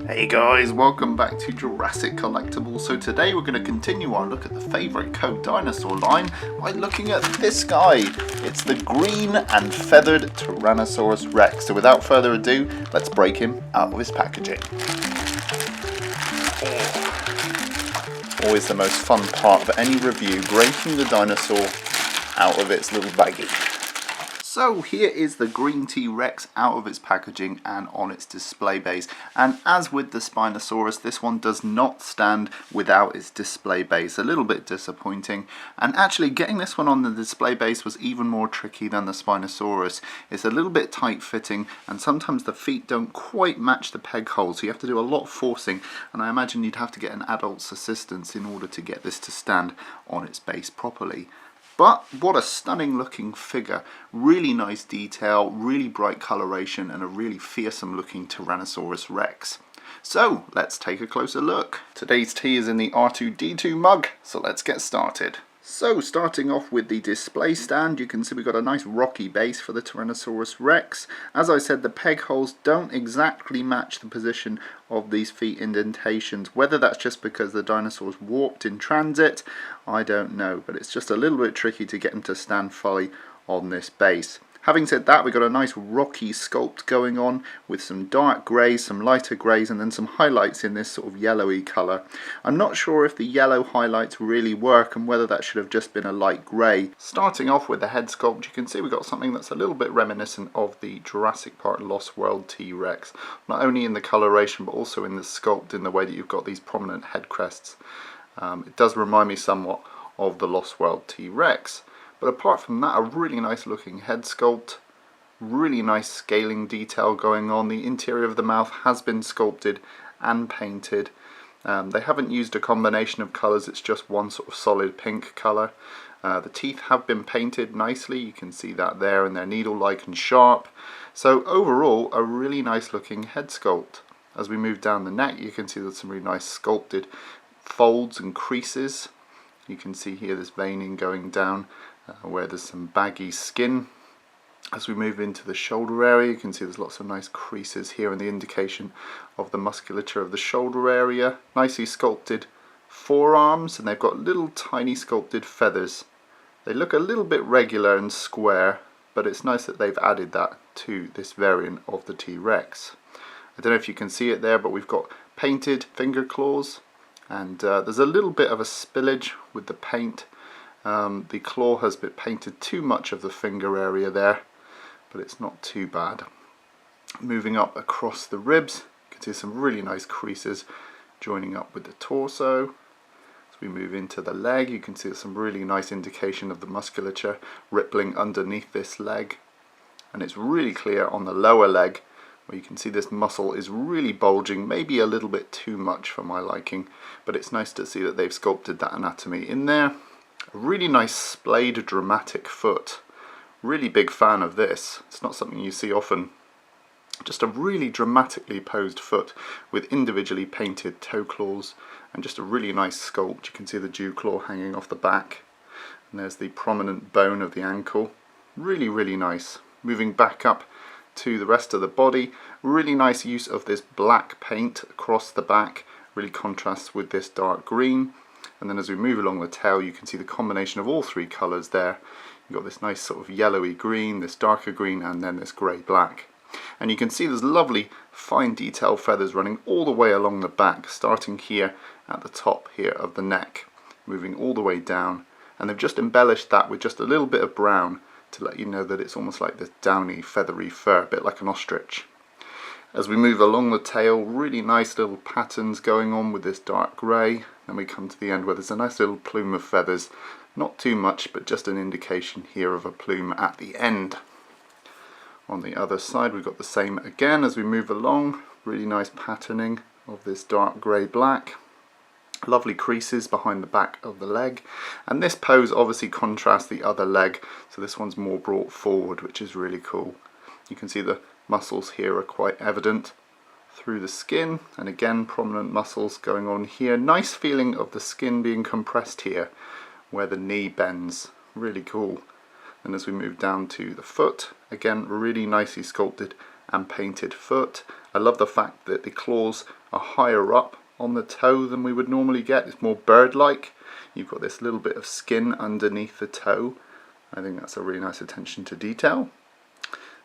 Hey guys, welcome back to Jurassic Collectibles. So today we're going to continue our look at the favourite co-dinosaur line by looking at this guy. It's the green and feathered Tyrannosaurus Rex. So without further ado, let's break him out of his packaging. Always the most fun part of any review, breaking the dinosaur out of its little baggie. So here is the green T-Rex out of its packaging and on its display base. And as with the Spinosaurus, this one does not stand without its display base. A little bit disappointing. And actually getting this one on the display base was even more tricky than the Spinosaurus. It's a little bit tight fitting and sometimes the feet don't quite match the peg holes. So you have to do a lot of forcing, and I imagine you'd have to get an adult's assistance in order to get this to stand on its base properly. But what a stunning looking figure, really nice detail, really bright coloration and a really fearsome looking Tyrannosaurus Rex. So let's take a closer look. Today's tea is in the R2-D2 mug, so let's get started. So starting off with the display stand, you can see we've got a nice rocky base for the Tyrannosaurus Rex. As I said, the peg holes don't exactly match the position of these feet indentations. Whether that's just because the dinosaur's warped in transit, I don't know, but it's just a little bit tricky to get them to stand fully on this base. Having said that, we've got a nice rocky sculpt going on with some dark greys, some lighter greys, and then some highlights in this sort of yellowy colour. I'm not sure if the yellow highlights really work and whether that should have just been a light grey. Starting off with the head sculpt, you can see we've got something that's a little bit reminiscent of the Jurassic Park Lost World T-Rex. Not only in the coloration, but also in the sculpt, in the way that you've got these prominent head crests. It does remind me somewhat of the Lost World T-Rex. But apart from that, a really nice looking head sculpt, really nice scaling detail going on. The interior of the mouth has been sculpted and painted. They haven't used a combination of colours, it's just one sort of solid pink colour. The teeth have been painted nicely, you can see that there, and they're needle-like and sharp. So overall, a really nice looking head sculpt. As we move down the neck, you can see there's some really nice sculpted folds and creases. You can see here this veining going down where there's some baggy skin. As we move into the shoulder area, you can see there's lots of nice creases here and the indication of the musculature of the shoulder area. Nicely sculpted forearms, and they've got little tiny sculpted feathers. They look a little bit regular and square, but it's nice that they've added that to this variant of the T-Rex. I don't know if you can see it there, but we've got painted finger claws, and there's a little bit of a spillage with the paint. The claw has been painted too much of the finger area there, but it's not too bad. Moving up across the ribs, you can see some really nice creases joining up with the torso. As we move into the leg, you can see some really nice indication of the musculature rippling underneath this leg. And it's really clear on the lower leg, where you can see this muscle is really bulging, maybe a little bit too much for my liking, but it's nice to see that they've sculpted that anatomy in there. A really nice splayed dramatic foot. Really big fan of this. It's not something you see often. Just a really dramatically posed foot with individually painted toe claws and just a really nice sculpt. You can see the dew claw hanging off the back, and there's the prominent bone of the ankle. Really, really nice. Moving back up to the rest of the body, really nice use of this black paint across the back. Really contrasts with this dark green. And then as we move along the tail, you can see the combination of all three colours there. You've got this nice sort of yellowy green, this darker green, and then this grey-black. And you can see there's lovely fine detail feathers running all the way along the back, starting here at the top here of the neck, moving all the way down. And they've just embellished that with just a little bit of brown to let you know that it's almost like this downy, feathery fur, a bit like an ostrich. As we move along the tail, really nice little patterns going on with this dark grey. Then we come to the end where there's a nice little plume of feathers. Not too much, but just an indication here of a plume at the end. On the other side, we've got the same again as we move along. Really nice patterning of this dark grey-black. Lovely creases behind the back of the leg. And this pose obviously contrasts the other leg, so this one's more brought forward, which is really cool. You can see the muscles here are quite evident through the skin, and again prominent muscles going on here. Nice feeling of the skin being compressed here where the knee bends. Really cool. And as we move down to the foot, again really nicely sculpted and painted foot. I love the fact that the claws are higher up on the toe than we would normally get. It's more bird-like. You've got this little bit of skin underneath the toe. I think that's a really nice attention to detail.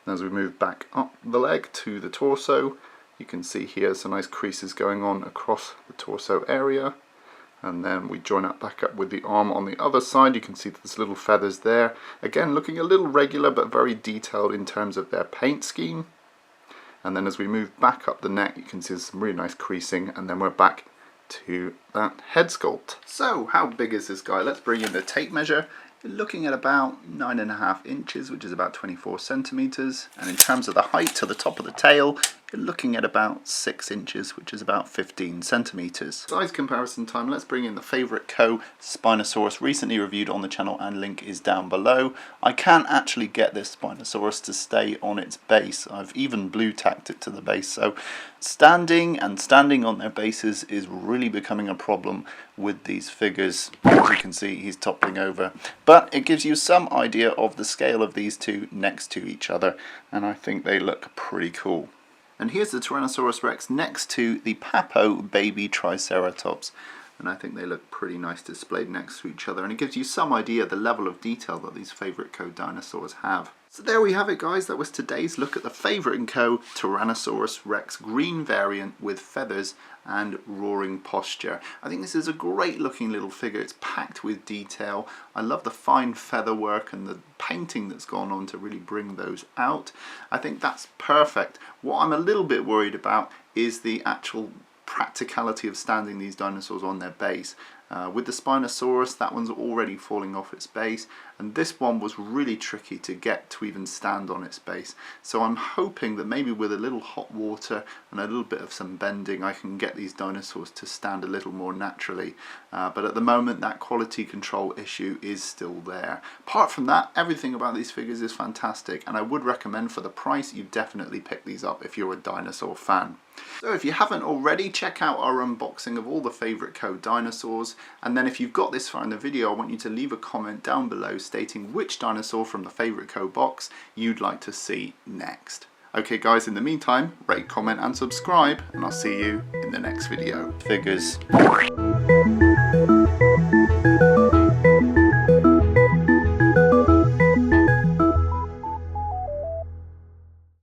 And as we move back up the leg to the torso, you can see here some nice creases going on across the torso area. And then we join that back up with the arm on the other side. You can see that there's little feathers there. Again, looking a little regular but very detailed in terms of their paint scheme. And then as we move back up the neck, you can see there's some really nice creasing, and then we're back to that head sculpt. So how big is this guy? Let's bring in the tape measure. You're looking at about 9.5 inches, which is about 24 centimeters. And in terms of the height to the top of the tail, you're looking at about 6 inches, which is about 15 centimeters. Size comparison time, let's bring in the favourite co Spinosaurus, recently reviewed on the channel, and link is down below. I can't actually get this Spinosaurus to stay on its base. I've even blue tacked it to the base, so standing on their bases is really becoming a problem with these figures. As you can see, he's toppling over. But it gives you some idea of the scale of these two next to each other, and I think they look pretty cool. And here's the Tyrannosaurus Rex next to the Papo baby Triceratops. And I think they look pretty nice displayed next to each other. And it gives you some idea of the level of detail that these favourite co-dinosaurs have. So there we have it, guys. That was today's look at the favourite co Tyrannosaurus Rex green variant with feathers and roaring posture. I think this is a great looking little figure. It's packed with detail. I love the fine feather work and the painting that's gone on to really bring those out. I think that's perfect. What I'm a little bit worried about is the actual practicality of standing these dinosaurs on their base. With the Spinosaurus, that one's already falling off its base, and this one was really tricky to get to even stand on its base. So I'm hoping that maybe with a little hot water and a little bit of some bending, I can get these dinosaurs to stand a little more naturally. But at the moment, that quality control issue is still there. Apart from that, everything about these figures is fantastic, and I would recommend, for the price, you definitely pick these up if you're a dinosaur fan. So if you haven't already, check out our unboxing of all the favourite co-dinosaurs, and then if you've got this far in the video, I want you to leave a comment down below stating which dinosaur from the favourite co-box you'd like to see next. Okay guys, in the meantime, rate, comment and subscribe, and I'll see you in the next video. Figures.